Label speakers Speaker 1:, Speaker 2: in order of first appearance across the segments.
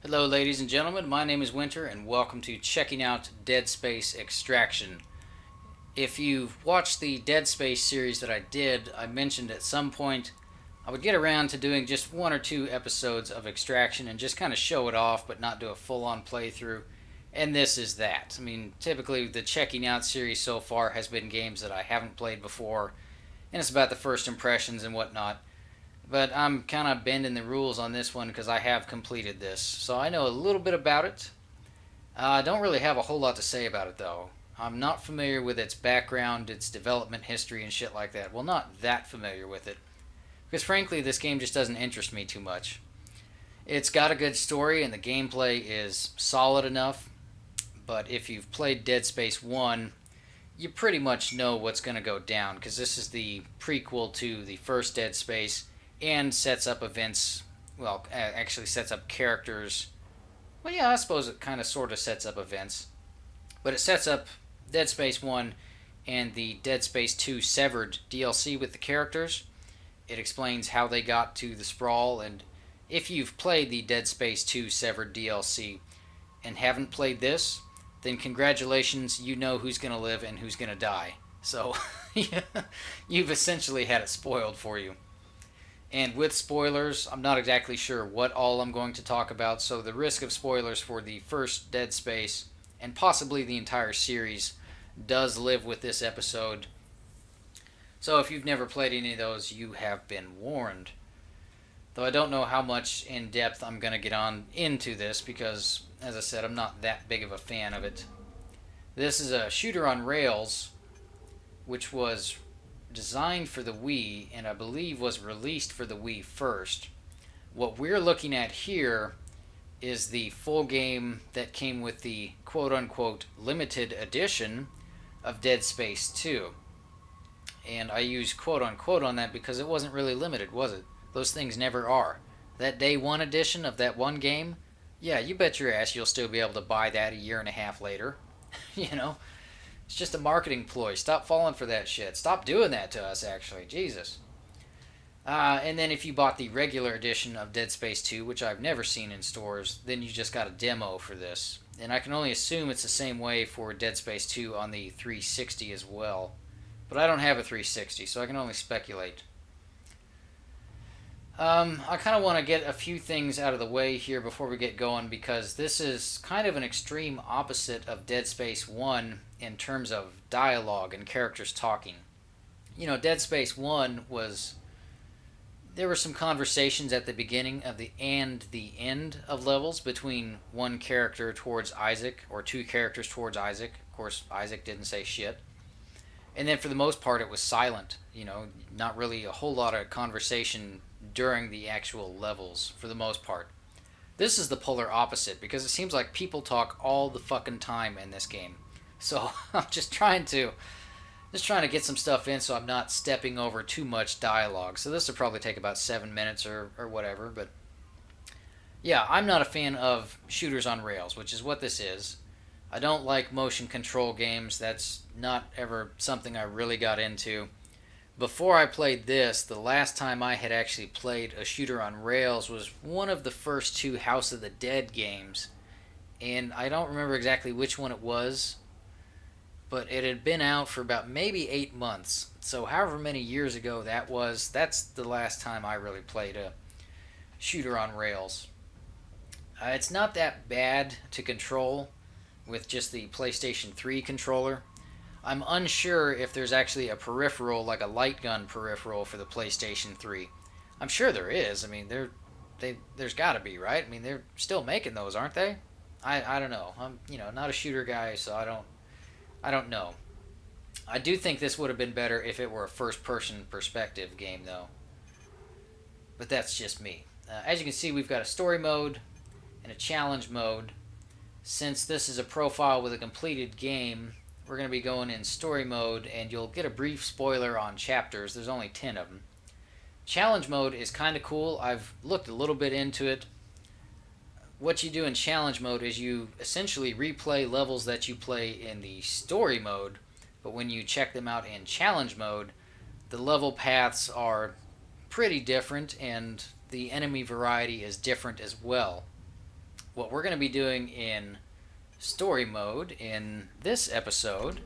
Speaker 1: Hello, ladies and gentlemen. My name is Winter, and welcome to checking out Dead Space Extraction. If you've watched the Dead Space series that I did, I mentioned at some point I would get around to doing just one or two episodes of Extraction and just kind of show it off, but not do a full on playthrough. And this is that. I mean, typically the checking out series so far has been games that I haven't played before, and it's about the first impressions and whatnot. But I'm kind of bending the rules on this one because I have completed this. So I know a little bit about it. I don't really have a whole lot to say about it though. I'm not familiar with its background, its development history, and shit like that. Well, not that familiar with it. Because frankly, this game just doesn't interest me too much. It's got a good story and the gameplay is solid enough. But if you've played Dead Space 1, you pretty much know what's going to go down. Because this is the prequel to the first Dead Space and sets up events, well, actually sets up characters. Well, yeah, I suppose it kind of sort of sets up events. But it sets up Dead Space 1 and the Dead Space 2 Severed DLC with the characters. It explains how they got to the sprawl, and if you've played the Dead Space 2 Severed DLC and haven't played this, then congratulations, you know who's going to live and who's going to die. So, you've essentially had it spoiled for you. And with spoilers, I'm not exactly sure what all I'm going to talk about, so the risk of spoilers for the first Dead Space, and possibly the entire series, does live with this episode. So if you've never played any of those, you have been warned. Though I don't know how much in depth I'm going to get on into this, because, as I said, I'm not that big of a fan of it. This is a shooter on rails, which was designed for the Wii and I believe was released for the Wii first. What we're looking at here is the full game that came with the quote-unquote limited edition of Dead Space 2. And I use quote-unquote on that because it wasn't really limited, was it? Those things never are. That day one edition of that one game, yeah, you bet your ass you'll still be able to buy that a year and a half later. You know? It's just a marketing ploy. Stop falling for that shit. Stop doing that to us, actually. Jesus. And then if you bought the regular edition of Dead Space 2, which I've never seen in stores, then you just got a demo for this. And I can only assume it's the same way for Dead Space 2 on the 360 as well. But I don't have a 360, so I can only speculate. I kind of want to get a few things out of the way here before we get going, because this is kind of an extreme opposite of Dead Space 1 in terms of dialogue and characters talking. You know, Dead Space 1 was... There were some conversations at the beginning of the end of levels between one character towards Isaac, or two characters towards Isaac. Of course, Isaac didn't say shit. And then for the most part it was silent. You know, not really a whole lot of conversation during the actual levels, for the most part. This is the polar opposite, because it seems like people talk all the fucking time in this game. So I'm just trying to get some stuff in so I'm not stepping over too much dialogue. So this will probably take about 7 minutes or whatever, but yeah, I'm not a fan of shooters on rails, which is what this is. I don't like motion control games. That's not ever something I really got into. Before I played this, the last time I had actually played a shooter on rails was one of the first two House of the Dead games. And I don't remember exactly which one it was, but it had been out for about maybe 8 months. So however many years ago that was, that's the last time I really played a shooter on rails. It's not that bad to control with just the PlayStation 3 controller. I'm unsure if there's actually a peripheral, like a light gun peripheral for the PlayStation 3. I'm sure there is. I mean, there's got to be, right? I mean, they're still making those, aren't they? I don't know. I'm not a shooter guy, so I don't know. I do think this would have been better if it were a first-person perspective game, though. But that's just me. As you can see, we've got a story mode and a challenge mode. Since this is a profile with a completed game, we're going to be going in story mode, and you'll get a brief spoiler on chapters. There's only 10 of them. Challenge mode is kind of cool. I've looked a little bit into it. What you do in challenge mode is you essentially replay levels that you play in the story mode, but when you check them out in challenge mode, the level paths are pretty different, and the enemy variety is different as well. what we're going to be doing in story mode in this episode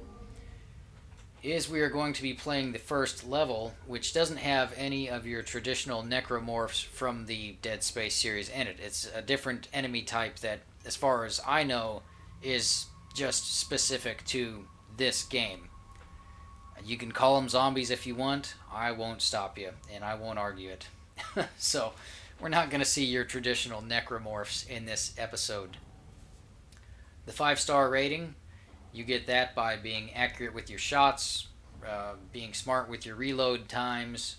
Speaker 1: is we are going to be playing the first level, which doesn't have any of your traditional necromorphs from the Dead Space series in it. It's a different enemy type that, as far as I know, is just specific to this game. You can call them zombies if you want. I won't stop you, and I won't argue it. So, we're not going to see your traditional necromorphs in this episode. The 5-star rating, you get that by being accurate with your shots, being smart with your reload times,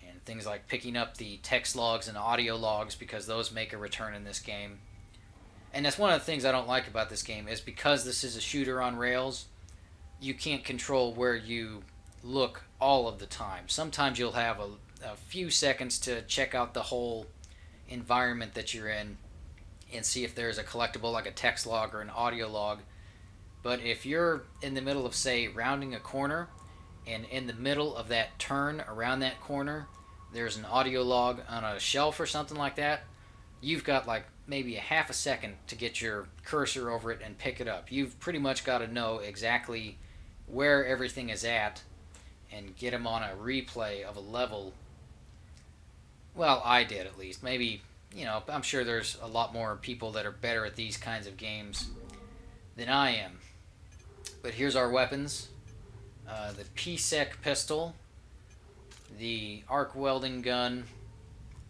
Speaker 1: and things like picking up the text logs and audio logs, because those make a return in this game. And that's one of the things I don't like about this game, is because this is a shooter on rails, you can't control where you look all of the time. Sometimes you'll have a few seconds to check out the whole environment that you're in and see if there's a collectible like a text log or an audio log. But if you're in the middle of, say, rounding a corner, and in the middle of that turn around that corner there's an audio log on a shelf or something like that, you've got like maybe a half a second to get your cursor over it and pick it up. You've pretty much got to know exactly where everything is at and get them on a replay of a level. Well, I did, at least. Maybe, I'm sure there's a lot more people that are better at these kinds of games than I am. But here's our weapons. The PSEC pistol, the arc welding gun,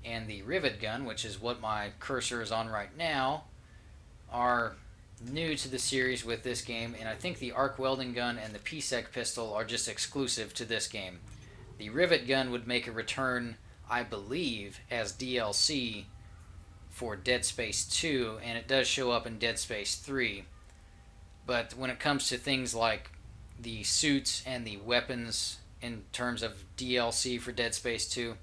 Speaker 1: and the rivet gun, which is what my cursor is on right now, are new to the series with this game, and I think the arc welding gun and the PSEC pistol are just exclusive to this game. The rivet gun would make a return, I believe, as DLC for Dead Space 2, and it does show up in Dead Space 3. But when it comes to things like the suits and the weapons in terms of DLC for Dead Space 2,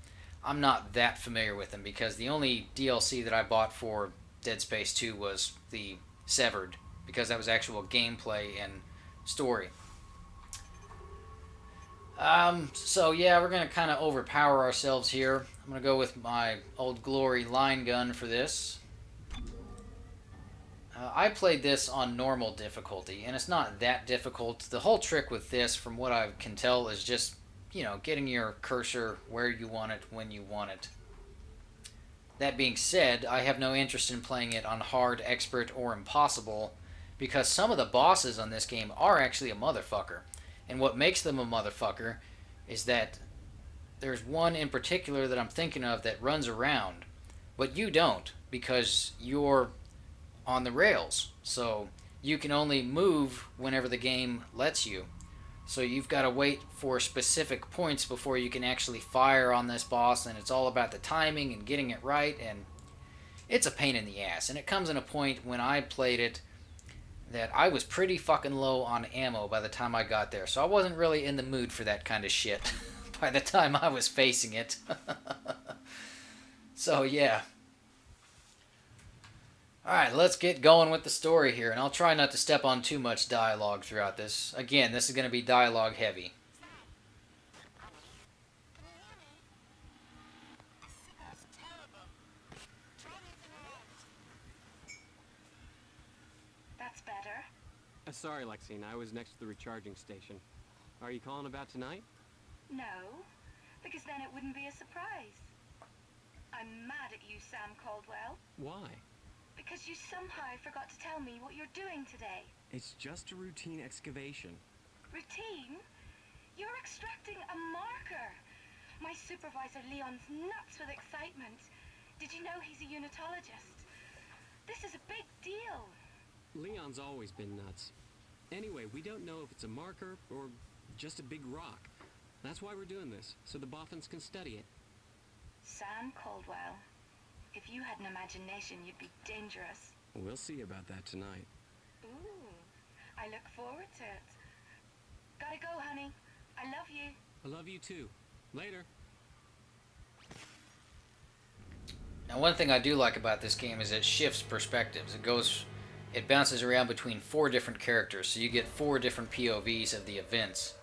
Speaker 1: I'm not that familiar with them, because the only DLC that I bought for Dead Space 2 was the Severed, because that was actual gameplay and story. So yeah, we're going to kind of overpower ourselves here. I'm going to go with my Old Glory line gun for this. I played this on normal difficulty, and it's not that difficult. The whole trick with this, from what I can tell, is just, getting your cursor where you want it, when you want it. That being said, I have no interest in playing it on hard, expert, or impossible, because some of the bosses on this game are actually a motherfucker. And what makes them a motherfucker is that there's one in particular that I'm thinking of that runs around, but you don't, because you're on the rails. So you can only move whenever the game lets you. So you've got to wait for specific points before you can actually fire on this boss, and it's all about the timing and getting it right, and it's a pain in the ass. And it comes in a point when I played it that I was pretty fucking low on ammo by the time I got there, so I wasn't really in the mood for that kind of shit by the time I was facing it. So yeah. Alright, let's get going with the story here, and I'll try not to step on too much dialogue throughout this. Again, this is going to be dialogue heavy.
Speaker 2: That's better.
Speaker 3: Sorry, Lexine, I was next to the recharging station. Are you calling about tonight?
Speaker 2: No, because then it wouldn't be a surprise. I'm mad at you, Sam Caldwell.
Speaker 3: Why?
Speaker 2: Because you somehow forgot to tell me what you're doing today.
Speaker 3: It's just a routine excavation.
Speaker 2: Routine? You're extracting a marker. My supervisor Leon's nuts with excitement. Did you know he's a unitologist? This is a big deal.
Speaker 3: Leon's always been nuts. Anyway, we don't know if it's a marker or just a big rock. That's why we're doing this, so the Boffins can study it.
Speaker 2: Sam Caldwell, if you had an imagination, you'd be dangerous.
Speaker 3: We'll see about that tonight.
Speaker 2: Ooh, I look forward to it. Gotta go, honey. I love you.
Speaker 3: I love you too. Later.
Speaker 1: Now, one thing I do like about this game is it shifts perspectives. It bounces around between 4 different characters, so you get 4 different POVs of the events.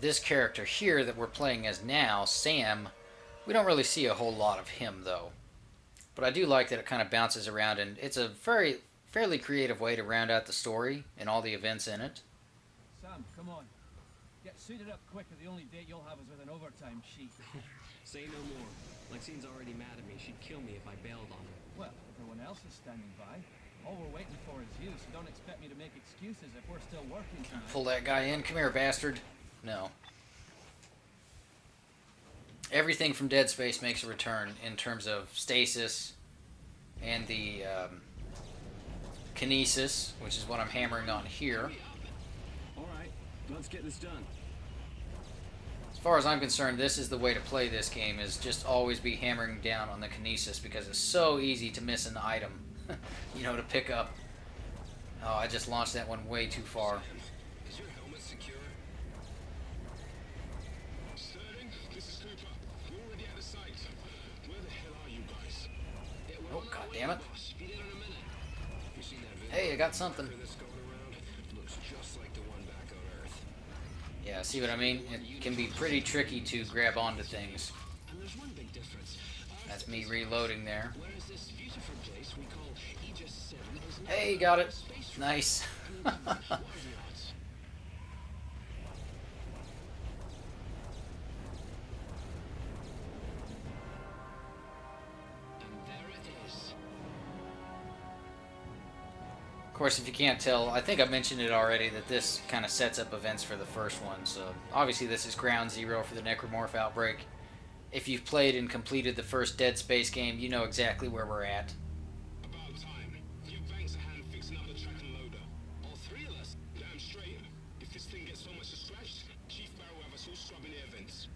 Speaker 1: This character here that we're playing as now, Sam, we don't really see a whole lot of him, though. But I do like that it kind of bounces around, and it's a fairly creative way to round out the story and all the events in it.
Speaker 4: Sam, come on. Get suited up quick, or the only date you'll have is with an overtime sheet.
Speaker 3: Say no more. Maxine's already mad at me. She'd kill me if I bailed on her.
Speaker 4: Well, everyone else is standing by. All we're waiting for is you, so don't expect me to make excuses if we're still working tonight.
Speaker 1: Pull that guy in. Come here, bastard. No. Everything from Dead Space makes a return in terms of stasis and the kinesis, which is what I'm hammering on here.
Speaker 3: Alright, let's get this done.
Speaker 1: As far as I'm concerned, this is the way to play this game, is just always be hammering down on the kinesis, because it's so easy to miss an item, you know, to pick up. Oh, I just launched that one way too far.
Speaker 5: Is your helmet secure? Sterling, this is Cooper. We're already out of sight. Where the hell are you guys? Yeah, we're
Speaker 1: Oh,
Speaker 5: on our
Speaker 1: god
Speaker 5: way,
Speaker 1: damn it.
Speaker 5: boss. Be there in a minute. You seen that video?
Speaker 1: Hey, I got something.
Speaker 5: That's going around? Looks just like the one back on Earth.
Speaker 1: Yeah, see what I mean? It can be pretty tricky to grab onto things.
Speaker 5: And there's one big difference.
Speaker 1: That's me reloading there.
Speaker 5: Whereas this beautiful place we call Aegis 7 is now
Speaker 1: Hey, got it.
Speaker 5: space
Speaker 1: Nice.
Speaker 5: What are the odds? And there it is.
Speaker 1: Of course, if you can't tell, I think I mentioned it already that this kind of sets up events for the first one. So obviously this is ground zero for the Necromorph outbreak. If you've played and completed the first Dead Space game, you know exactly where we're at.
Speaker 5: About time. You banks a hand fixing up the track and loader. All three of us. Damn straight. If this thing gets so much scratched, Chief Barrow will have us all scrubbing air vents.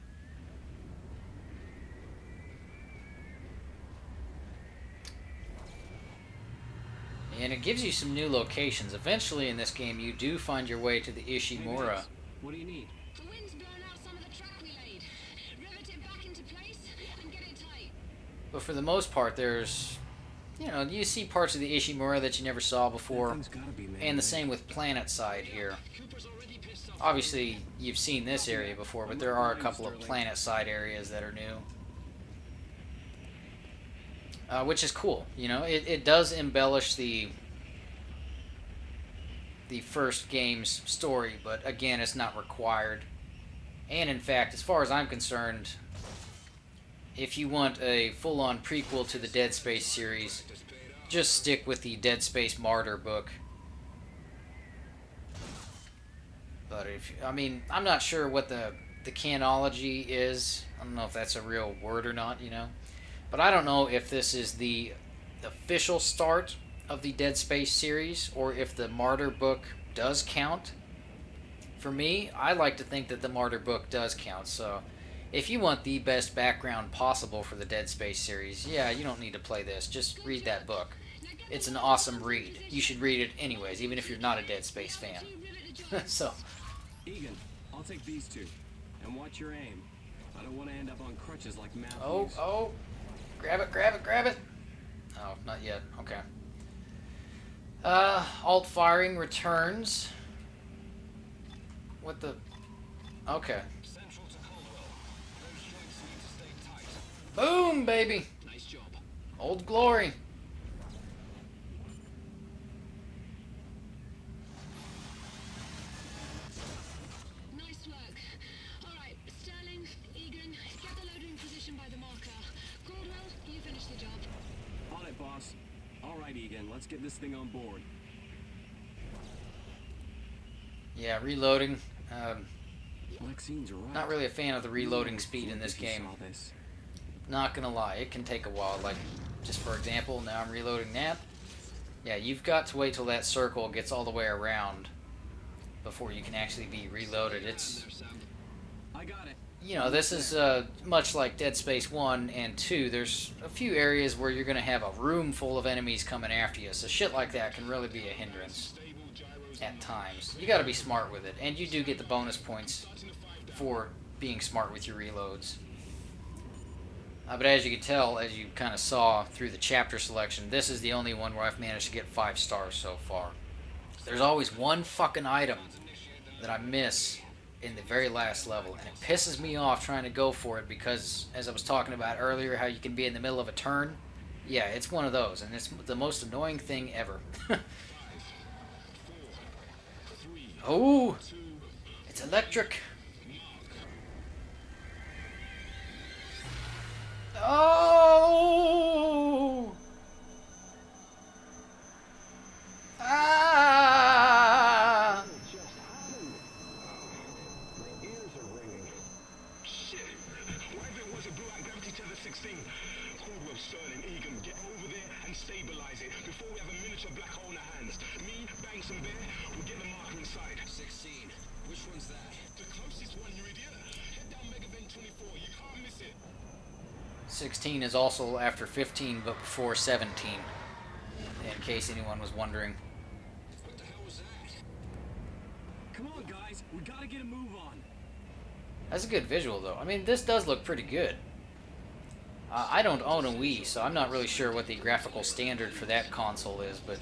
Speaker 1: And it gives you some new locations. Eventually in this game, you do find your way to the Ishimura.
Speaker 3: What do you need?
Speaker 2: The wind's blown out some of the track we laid. Rivet it back into place and get it tight.
Speaker 1: But for the most part, there's, you know, you see parts of the Ishimura that you never saw before.
Speaker 3: That thing's gotta be made,
Speaker 1: And the
Speaker 3: right?
Speaker 1: same with Planet Side here.
Speaker 5: Cooper's already pissed off.
Speaker 1: Obviously, you've seen this area before, but there are a couple of Planet Side areas that are new. Which is cool, you know. It does embellish the first game's story, but again, it's not required. And in fact, as far as I'm concerned, if you want a full-on prequel to the Dead Space series, just stick with the Dead Space Martyr book. But I mean, I'm not sure what the canology is. I don't know if that's a real word or not, you know. But I don't know if this is the official start of the Dead Space series or if the Martyr book does count. For me, I like to think that the Martyr book does count. So if you want the best background possible for the Dead Space series, yeah, you don't need to play this. Just read that book. It's an awesome read. You should read it anyways, even if you're not a Dead Space fan. So,
Speaker 3: Egan, I'll take these two. And watch your aim. I don't want to end up on crutches like Matthews.
Speaker 1: oh. Grab it, grab it, grab it. Oh, not yet. Okay. Alt firing returns. What the? Okay.
Speaker 5: Central to Caldwell. Those joints need to stay tight.
Speaker 1: Boom, baby.
Speaker 5: Nice job.
Speaker 1: Old Glory.
Speaker 2: Nice work. All right, Sterling, Egan, get the loader in position by the marker. Caldwell, you finish the job.
Speaker 3: On it, boss. All right, Egan, let's get this thing on board.
Speaker 1: Yeah, reloading.
Speaker 3: Maxine's right.
Speaker 1: Not really a fan of the reloading speed in this
Speaker 3: If you
Speaker 1: game.
Speaker 3: saw this.
Speaker 1: Not gonna lie, it can take a while. Like, just for example, now I'm reloading that. Yeah, you've got to wait till that circle gets all the way around before you can actually be reloaded. It's,
Speaker 3: I got it.
Speaker 1: you know, this is much like Dead Space 1 and 2. There's a few areas where you're going to have a room full of enemies coming after you, so shit like that can really be a hindrance at times. You got to be smart with it, and you do get the bonus points for being smart with your reloads. But as you can tell, as you kind of saw through the chapter selection, this is the only one where I've managed to get 5 stars so far. There's always one fucking item that I miss in the very last level, and it pisses me off trying to go for it because, as I was talking about earlier, how you can be in the middle of a turn Yeah, it's one of those, and it's the most annoying thing ever. Oh, it's electric. Oh! Ah!
Speaker 5: Shit! Why if it was a black gravity tether 16? Caldwell, Sterling, Egan, get over there and stabilize it before we have a miniature black hole in our hands. Me, Banks, and Bear will get the marker inside.
Speaker 3: 16. Which one's that?
Speaker 5: The closest one, you idiot. Head down Megavent 24. You can't miss it.
Speaker 1: 16 is also after 15, but before 17. In case anyone was wondering.
Speaker 3: What the hell was that? Come on, guys. We gotta get a move on.
Speaker 1: That's a good visual, though. I mean, this does look pretty good. I don't own a Wii, so I'm not really sure what the graphical standard for that console is, but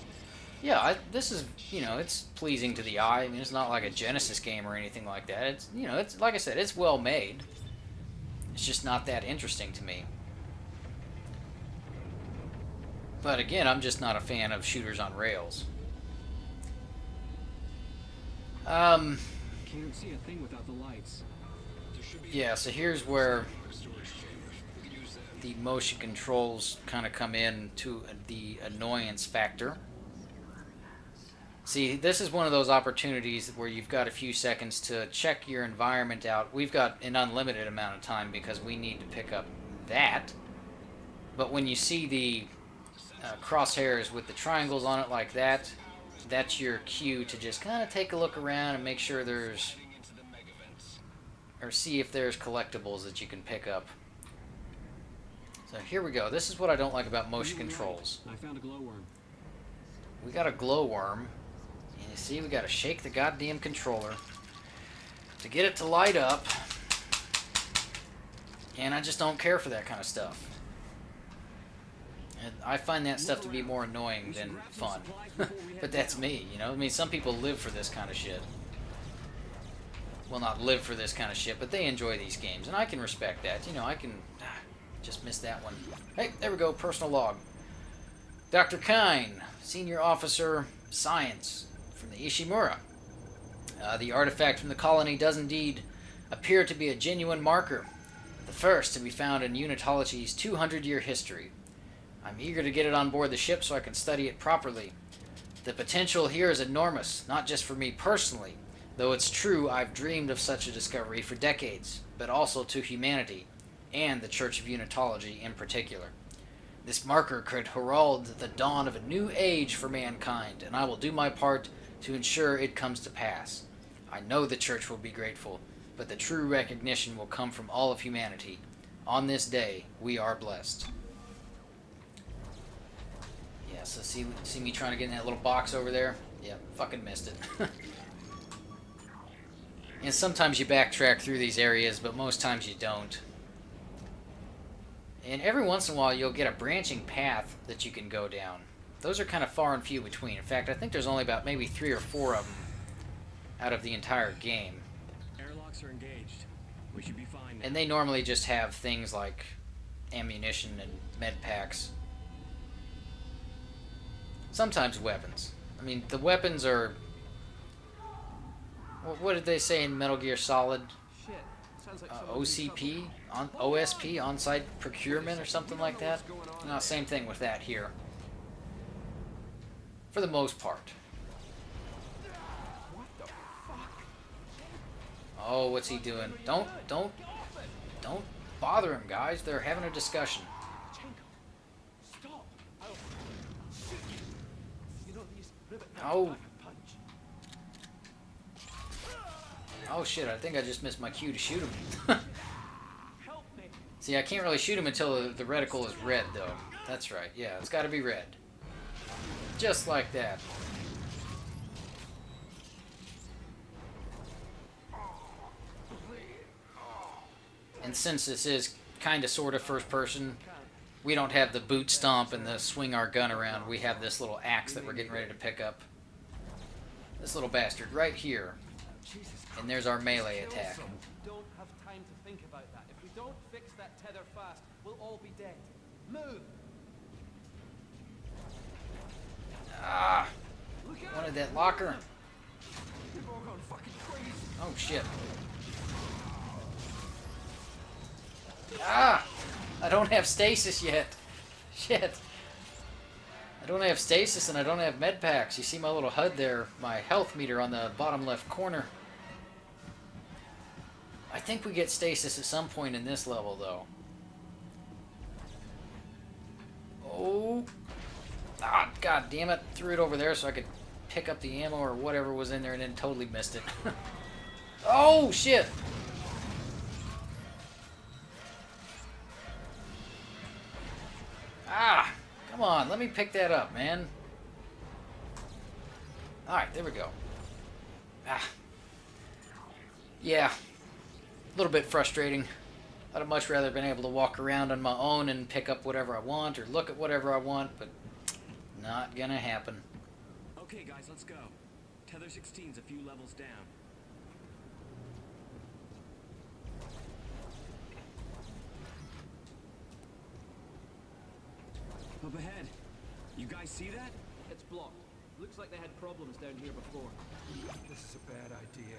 Speaker 1: yeah, this is, you know, it's pleasing to the eye. I mean, it's not like a Genesis game or anything like that. It's, you know, it's like I said, it's well made. It's just not that interesting to me. But again, I'm just not a fan of shooters on rails.
Speaker 3: Can't see a thing without the lights.
Speaker 1: Yeah, so here's where the motion controls kind of come in to the annoyance factor. See, this is one of those opportunities where you've got a few seconds to check your environment out. We've got an unlimited amount of time because we need to pick up that. But when you see the crosshairs with the triangles on it like that, that's your cue to just kind of take a look around and make sure there's, or see if there's collectibles that you can pick up. So here we go. This is what I don't like about motion controls.
Speaker 3: I found a glowworm.
Speaker 1: We got a glowworm. And you see, we got to shake the goddamn controller to get it to light up. And I just don't care for that kind of stuff. And I find that stuff to be more annoying than fun. But that's me, you know? I mean, some people live for this kind of shit. Well, not live for this kind of shit, but they enjoy these games. And I can respect that. You know, I can... just missed that one. Hey, there we go, personal log. Dr. Kine, Senior Officer, Science, from the Ishimura. The artifact from the colony does indeed appear to be a genuine marker. The first to be found in Unitology's 200-year history. I'm eager to get it on board the ship so I can study it properly. The potential here is enormous, not just for me personally, though it's true I've dreamed of such a discovery for decades, but also to humanity, and the Church of Unitology in particular. This marker could herald the dawn of a new age for mankind, and I will do my part to ensure it comes to pass. I know the Church will be grateful, but the true recognition will come from all of humanity. On this day, we are blessed. Yeah, so see me trying to get in that little box over there? Yeah, fucking missed it. And sometimes you backtrack through these areas, but most times you don't. And every once in a while, you'll get a branching path that you can go down. Those are kind of far and few between. In fact, I think there's only about maybe 3 or 4 of them out of the entire game.
Speaker 3: Airlocks are engaged. We should be fine now.
Speaker 1: And they normally just have things like ammunition and med packs. Sometimes weapons. I mean, the weapons are... What did they say in Metal Gear Solid?
Speaker 4: Shit. Sounds like
Speaker 1: OCP? OSP? On-site procurement or something like that? No, same thing with that here. For the most part.
Speaker 4: What the fuck?
Speaker 1: Oh, what's he doing? Don't bother him, guys. They're having a discussion.
Speaker 4: Stop! You know these rivet
Speaker 1: Oh.
Speaker 4: punch.
Speaker 1: Oh shit, I think I just missed my cue to shoot him.
Speaker 4: Help me!
Speaker 1: See, I can't really shoot him until the reticle is red, though. That's right, yeah, it's gotta be red. Just like that. And since this is kinda sorta first person, we don't have the boot stomp and the swing our gun around. We have this little axe that we're getting ready to pick up. This little bastard right here. And there's our melee attack.
Speaker 4: Don't have time to think about that. If we don't fix that tether fast, we'll all be dead. Move!
Speaker 1: Ah! Wanted that locker. Oh shit. Ah! I don't have stasis yet. Shit. I don't have stasis and I don't have med packs. You see my little HUD there, my health meter on the bottom left corner. I think we get stasis at some point in this level though. Oh. Ah, god damn it. Threw it over there so I could pick up the ammo or whatever was in there and then totally missed it. Oh shit. Ah, come on, let me pick that up, man. Alright, there we go. Ah. Yeah, a little bit frustrating. I'd have much rather been able to walk around on my own and pick up whatever I want or look at whatever I want, but not gonna happen.
Speaker 3: Okay, guys, let's go. Tether 16's a few levels down. Up ahead. You guys see that?
Speaker 4: It's blocked. Looks like they had problems down here before.
Speaker 6: This is a bad idea.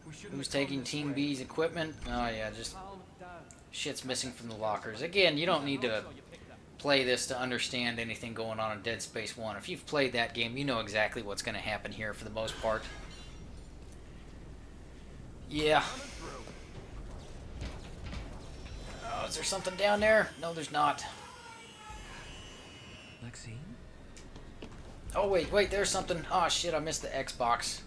Speaker 6: We shouldn't
Speaker 1: Who's
Speaker 6: have come
Speaker 1: taking
Speaker 6: this
Speaker 1: Team
Speaker 6: way.
Speaker 1: B's equipment? Oh yeah, just
Speaker 4: Calm down.
Speaker 1: shit's missing from the lockers. Again, you don't need to play this to understand anything going on in Dead Space 1. If you've played that game, you know exactly what's going to happen here for the most part. Yeah. Oh, is there something down there? No, there's not.
Speaker 3: Lexine?
Speaker 1: Oh, wait, there's something. Oh, shit, I missed the Xbox.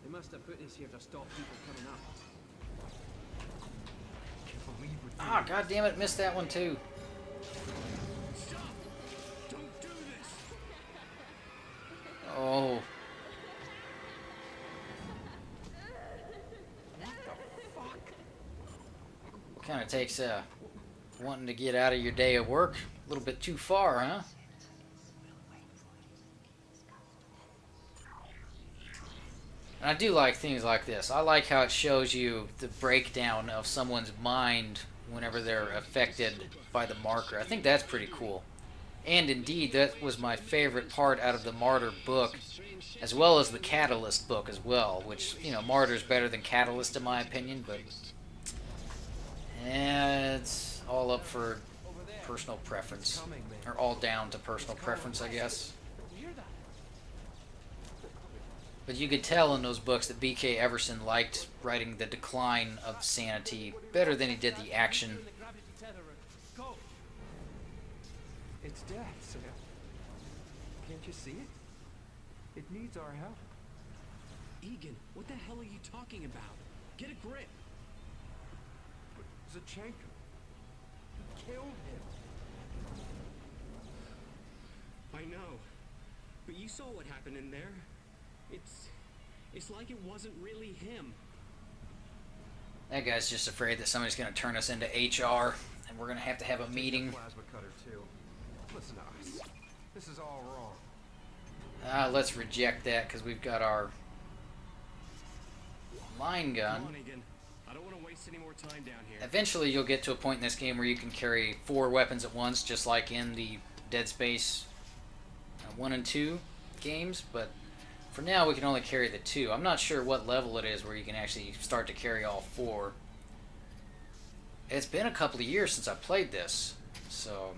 Speaker 4: They must have put this here to stop people coming up.
Speaker 6: Can't believe we're
Speaker 1: Ah, god damn it, missed that one too.
Speaker 3: Stop! Don't do this!
Speaker 1: Oh. Kind of takes wanting to get out of your day of work a little bit too far, huh? And I do like things like this. I like how it shows you the breakdown of someone's mind whenever they're affected by the marker. I think that's pretty cool. And indeed, that was my favorite part out of the Martyr book, as well as the Catalyst book as well, which, you know, Martyr's better than Catalyst in my opinion, but it's all up for personal preference. Or all down to personal preference, I guess. But you could tell in those books that B.K. Everson liked writing the decline of sanity better than he did the action.
Speaker 6: It's death, Sam. Can't you see it? It needs our help.
Speaker 3: Egan, what the hell are you talking about? Get a grip!
Speaker 6: But Zachenko killed him.
Speaker 3: I know. But you saw what happened in there. It's like it wasn't really him.
Speaker 1: That guy's just afraid that somebody's going to turn us into HR, and we're going to have a meeting.
Speaker 6: Plasma cutter too. Listen to us. This is all wrong.
Speaker 1: Let's reject that because we've got our line gun.
Speaker 3: Come on, Egan. I don't want to waste any more time down here.
Speaker 1: Eventually you'll get to a point in this game where you can carry 4 weapons at once, just like in the Dead Space 1 and 2 games, but for now we can only carry the 2. I'm not sure what level it is where you can actually start to carry all 4. It's been a couple of years since I played this, so...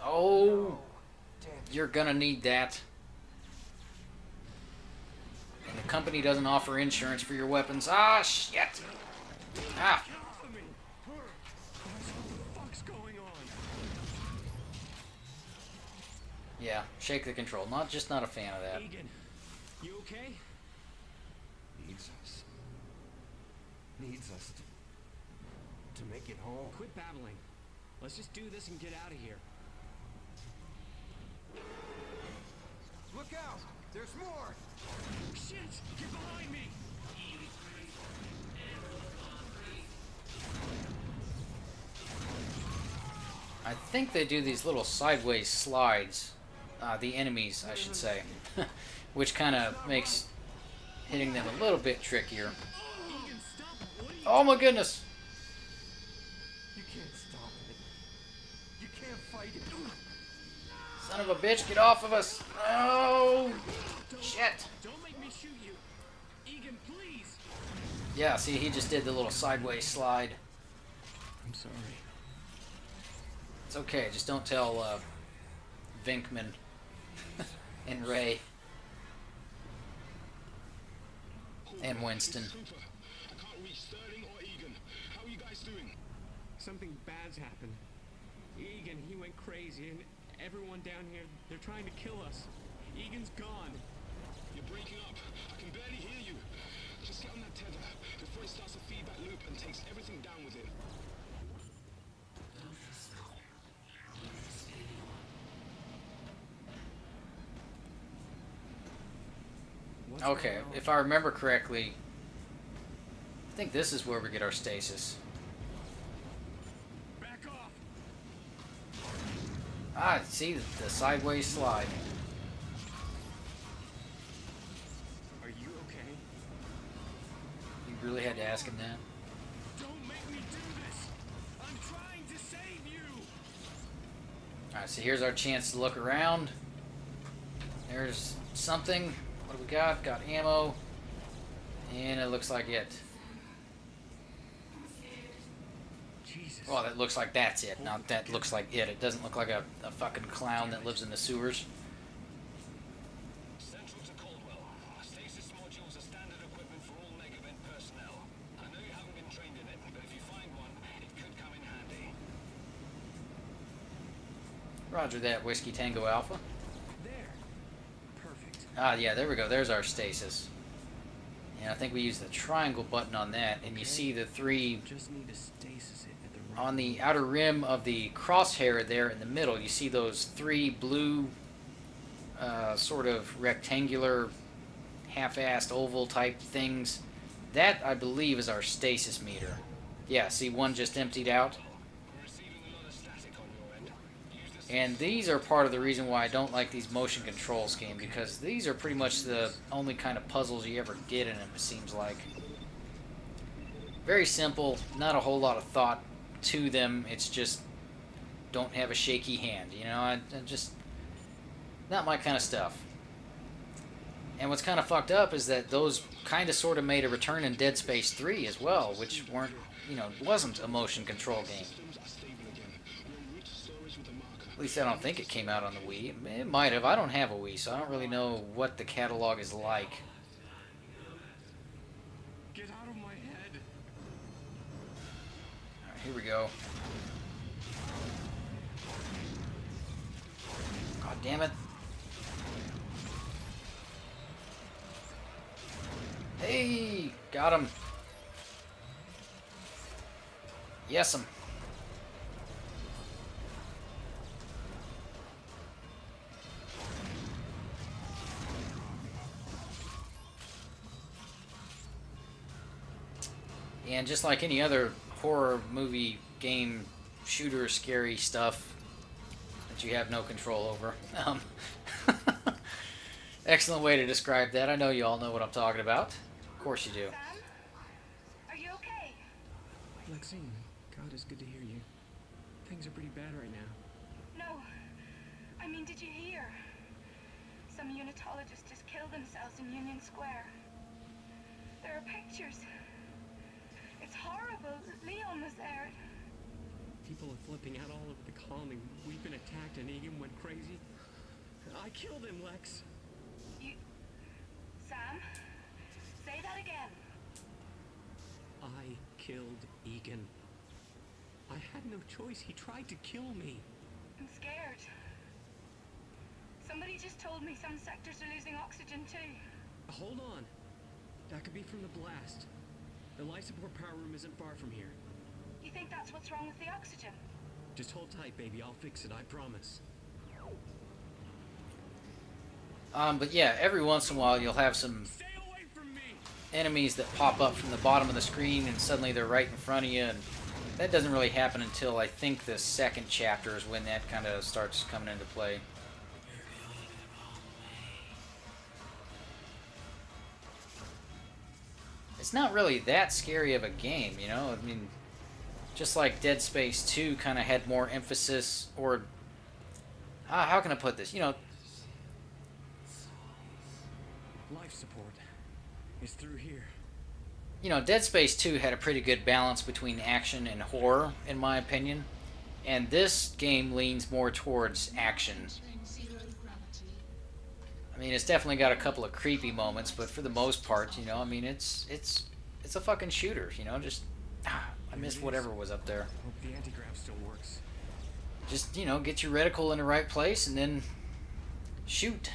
Speaker 1: Oh, you're gonna need that. And the company doesn't offer insurance for your weapons. Ah, shit! Ah!
Speaker 3: What the fuck's going on?
Speaker 1: Yeah, shake the control. Not a fan of that.
Speaker 3: Egan, you okay?
Speaker 6: Needs us to make it home.
Speaker 3: Quit babbling. Let's just do this and get out of here.
Speaker 6: Look out! There's more!
Speaker 3: Shit! Get behind me!
Speaker 1: I think they do these little sideways slides. The enemies, I should say. Which kind of makes hitting them a little bit trickier.
Speaker 3: Egan, stop! What are you...
Speaker 1: Oh my goodness!
Speaker 6: You can't stop it.
Speaker 1: Son of a bitch, get off of us! Oh! Shit!
Speaker 3: Don't make me shoot you. Egan, please.
Speaker 1: Yeah, see, he just did the little sideways slide.
Speaker 3: I'm sorry.
Speaker 1: It's okay, just don't tell Vinkman and Ray and Winston.
Speaker 5: Super. I can't reach Sterling or Egan. How are you guys doing?
Speaker 3: Something bad's happened. Egan, he went crazy, and everyone down here, they're trying to kill us. Egan's gone.
Speaker 5: You're breaking up. I can barely hear you. Just get on that tether before it starts a feedback loop and takes everything down with it.
Speaker 3: What's
Speaker 1: Okay,
Speaker 3: going on?
Speaker 1: if I remember correctly, I think this is where we get our stasis.
Speaker 3: Back off.
Speaker 1: Ah, see the sideways slide.
Speaker 3: Are you okay?
Speaker 1: You really had to ask him that?
Speaker 3: Don't make me do this. I'm trying to save you.
Speaker 1: Alright, so here's our chance to look around. There's something. What do we got? Got ammo. And it looks like it.
Speaker 3: Jesus.
Speaker 1: Well, that looks like that's it. Not that looks like it. It doesn't look like a fucking clown that lives in the sewers.
Speaker 5: Central to Caldwell. Stasis modules are standard equipment for all Megavent personnel. I know you haven't been trained in it, but if you find one, it could come in handy.
Speaker 1: Roger that, Whiskey Tango Alpha.
Speaker 3: There. Perfect.
Speaker 1: Ah, yeah, there we go. There's our stasis. And I think we use the triangle button on that, and you see the three
Speaker 3: Just need to stasis it at the right.
Speaker 1: on the outer rim of the crosshair there in the middle. You see those three blue, sort of rectangular, half-assed oval type things. That, I believe, is our stasis meter. Yeah, see, one just emptied out.
Speaker 5: We're receiving a lot of static on your end. Use this.
Speaker 1: And these are part of the reason why I don't like these motion controls game, because these are pretty much the only kind of puzzles you ever get in them, it seems like. Very simple, not a whole lot of thought to them. It's just don't have a shaky hand, you know? I just not my kind of stuff. And what's kind of fucked up is that those kind of sort of made a return in Dead Space 3 as well, which weren't, you know, wasn't a motion control game.
Speaker 5: Systems are stable again. We're in route to storage with a marker.
Speaker 1: At least I don't think it came out on the Wii. It might have. I don't have a Wii, so I don't really know what the catalog is like.
Speaker 3: Get out of my head.
Speaker 1: Alright, here we go. God damn it. Hey! Got him. Yes, him. And just like any other horror movie, game, shooter, scary stuff that you have no control over. Excellent way to describe that. I know you all know what I'm talking about. Of course you do.
Speaker 2: Sam? Are you okay?
Speaker 3: Lexine, God, it's good to hear you. Things are pretty bad right now.
Speaker 2: No. I mean, did you hear? Some unitologists just killed themselves in Union Square. There are pictures. It's horrible. Leon was there.
Speaker 3: People are flipping out all over the colony. We've been attacked and Egan went crazy. I killed him, Lex.
Speaker 2: You... Sam? Say that again.
Speaker 3: I killed Egan. I had no choice. He tried to kill me.
Speaker 2: I'm scared. Somebody just told me some sectors are losing oxygen too.
Speaker 3: Hold on. That could be from the blast. The life support power room isn't far from here.
Speaker 2: You think that's what's wrong with the oxygen?
Speaker 3: Just hold tight, baby. I'll fix it. I promise.
Speaker 1: But yeah, every once in a while you'll have some
Speaker 3: Stay away from me!
Speaker 1: enemies that pop up from the bottom of the screen and suddenly they're right in front of you, and that doesn't really happen until I think the second chapter is when that kind of starts coming into play. It's not really that scary of a game, you know? I mean, just like Dead Space 2 kind of had more emphasis, or how can I put this? You know,
Speaker 3: Life support is through here.
Speaker 1: Dead Space 2 had a pretty good balance between action and horror, in my opinion. And this game leans more towards action. I mean, it's definitely got a couple of creepy moments, but for the most part, I mean, it's a fucking shooter, just, I missed whatever was up there.
Speaker 3: Hope the anti-grav still works.
Speaker 1: Just, get your reticle in the right place and then shoot.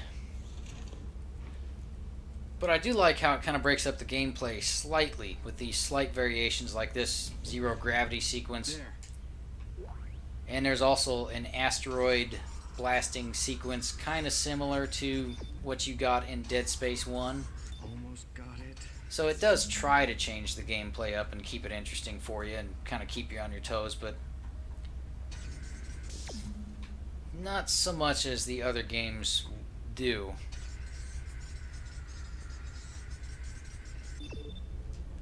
Speaker 1: But I do like how it kind of breaks up the gameplay slightly with these slight variations like this zero gravity sequence.
Speaker 3: There.
Speaker 1: And there's also an asteroid blasting sequence kind of similar to what you got in Dead Space 1.
Speaker 3: Almost got it.
Speaker 1: So it does try to change the gameplay up and keep it interesting for you and kind of keep you on your toes, but not so much as the other games do.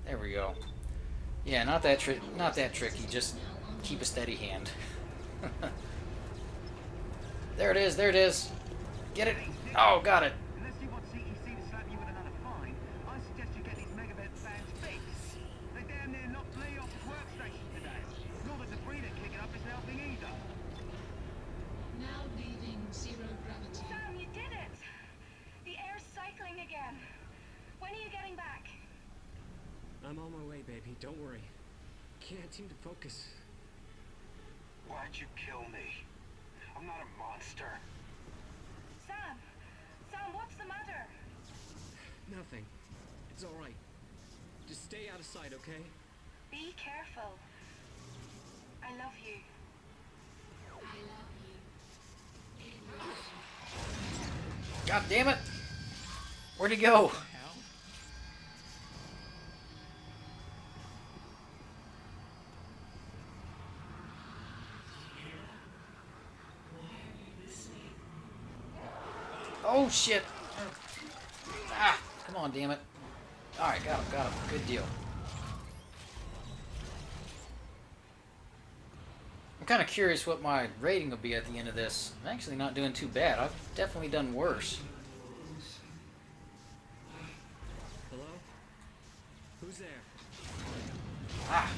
Speaker 1: There we go. Yeah, not that tricky. Just keep a steady hand. There it is. There it is. Get it. Oh, got it.
Speaker 7: Unless you want CEC to slap you with another fine, I suggest you get these megabit fans fixed. They damn near knocked Lee off his workstation today. Nor the debris they're kicking up isn't helping either.
Speaker 8: Now leaving zero gravity.
Speaker 2: Sam, you did it! The air's cycling again. When are you getting back?
Speaker 3: I'm on my way, baby. Don't worry. Can't seem to focus.
Speaker 7: Why'd you kill me? I'm not a monster.
Speaker 2: Sam! Sam, what's the matter?
Speaker 3: Nothing. It's all right. Just stay out of sight, okay?
Speaker 2: Be careful. I love you.
Speaker 8: I love you.
Speaker 1: God damn it. Where'd he go? Oh shit! Ah! Come on, damn it. Alright, got him. Good deal. I'm kind of curious what my rating will be at the end of this. I'm actually not doing too bad. I've definitely done worse.
Speaker 3: Hello? Who's there?
Speaker 1: Ah!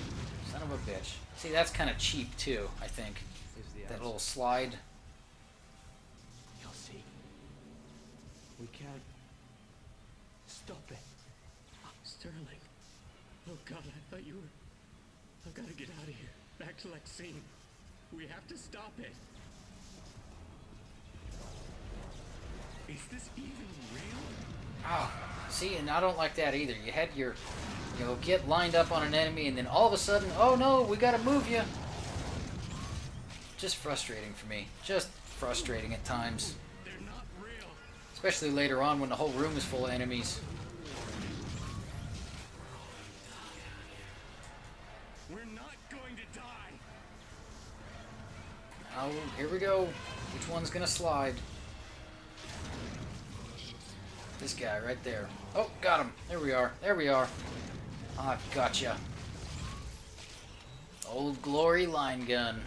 Speaker 1: Son of a bitch. See, that's kind of cheap too, I think. That little slide.
Speaker 6: You'll see. We can't stop it.
Speaker 3: Sterling. Oh God, I thought you were... I've got to get out of here. Back to Lexine. We have to stop it. Is this even real?
Speaker 1: Oh, see, and I don't like that either. You had your, get lined up on an enemy, and then all of a sudden, oh no, we gotta move you. Just frustrating for me. Just frustrating at times.
Speaker 3: They're not real.
Speaker 1: Especially later on when the whole room is full of enemies.
Speaker 3: We're not going to die.
Speaker 1: Oh, here we go. Which one's gonna slide? This guy right there. Oh, got him. There we are. There we are. I've gotcha. Old Glory line gun.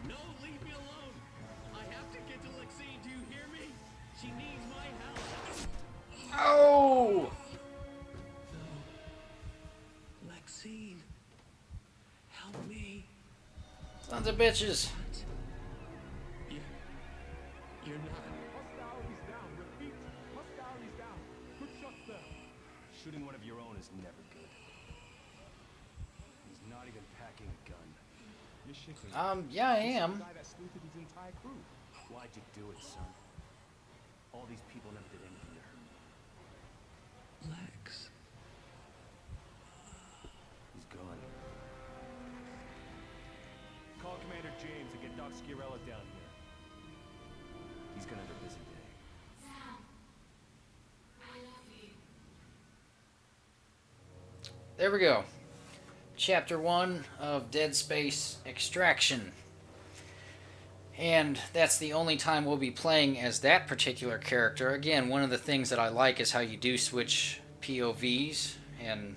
Speaker 3: No, leave me alone. I have to get to Lexine. Do you hear me? She needs my help.
Speaker 1: Oh!
Speaker 3: Lexine, help me.
Speaker 1: Sons of bitches.
Speaker 3: You're not.
Speaker 4: Hostilities down. Repeat. Hostilities down. Good shot, sir.
Speaker 9: Shooting one of your own is never good. He's not even packing a gun.
Speaker 4: You're shitting.
Speaker 1: Yeah, I am.
Speaker 4: The guy that sleuthed his entire crew.
Speaker 9: Why'd you do it, son? All these people never did anything to hurt me.
Speaker 3: Lex.
Speaker 9: He's gone.
Speaker 4: Call Commander James and get Doc Scirella down here.
Speaker 9: He's gonna have a busy day.
Speaker 8: Sam, I love you.
Speaker 1: There we go. Chapter 1 of Dead Space Extraction. And that's the only time we'll be playing as that particular character. Again, one of the things that I like is how you do switch POVs, and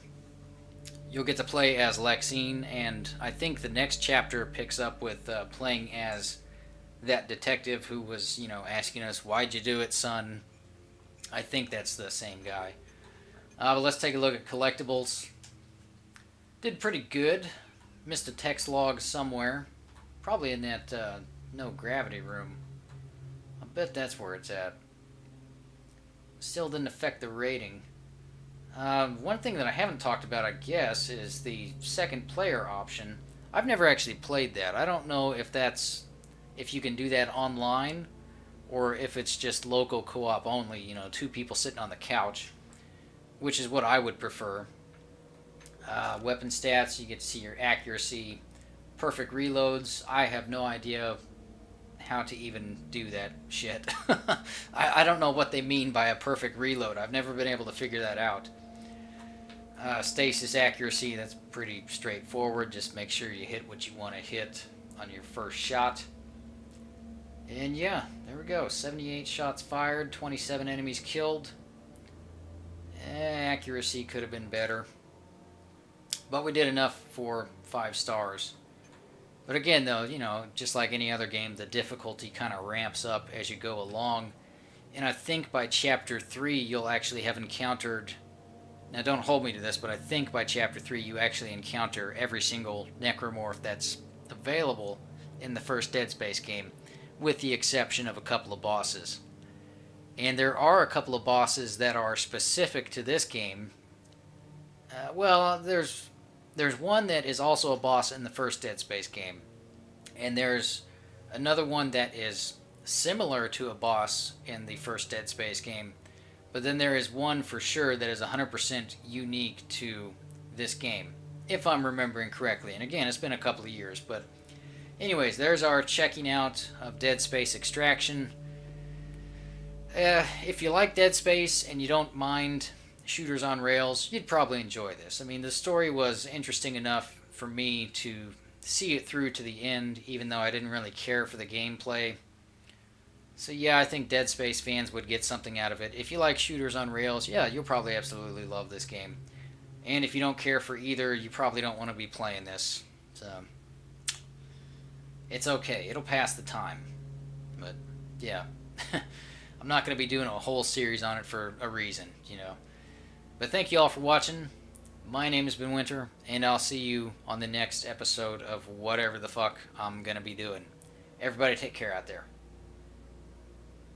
Speaker 1: you'll get to play as Lexine, and I think the next chapter picks up with playing as that detective who was, asking us, "Why'd you do it, son?" I think that's the same guy. But let's take a look at collectibles. Did pretty good. Missed a text log somewhere. Probably in that no gravity room. I bet that's where it's at. Still didn't affect the rating. One thing that I haven't talked about, I guess, is the second player option. I've never actually played that. I don't know if you can do that online, or if it's just local co-op only, two people sitting on the couch, which is what I would prefer. Weapon stats, you get to see your accuracy, perfect reloads. I have no idea how to even do that shit. I don't know what they mean by a perfect reload. I've never been able to figure that out. Stasis accuracy, that's pretty straightforward. Just make sure you hit what you want to hit on your first shot. And yeah, there we go. 78 shots fired, 27 enemies killed. Accuracy could have been better, but we did enough for 5 stars. But again, though, just like any other game, the difficulty kind of ramps up as you go along. And I think by Chapter 3, you'll actually have encountered... Now, don't hold me to this, but I think by Chapter 3, you actually encounter every single necromorph that's available in the first Dead Space game, with the exception of a couple of bosses. And there are a couple of bosses that are specific to this game. Well, there's one that is also a boss in the first Dead Space game. And there's another one that is similar to a boss in the first Dead Space game. But then there is one for sure that is 100% unique to this game, if I'm remembering correctly. And again, it's been a couple of years. But anyways, there's our checking out of Dead Space Extraction. If you like Dead Space and you don't mind shooters on rails, you'd probably enjoy this. I mean, the story was interesting enough for me to see it through to the end, even though I didn't really care for the gameplay. So yeah, I think Dead Space fans would get something out of it. If you like shooters on rails, yeah, you'll probably absolutely love this game. And if you don't care for either, you probably don't want to be playing this. So it's okay. It'll pass the time. But yeah. I'm not going to be doing a whole series on it for a reason, But thank you all for watching. My name has been Winter, and I'll see you on the next episode of whatever the fuck I'm going to be doing. Everybody take care out there.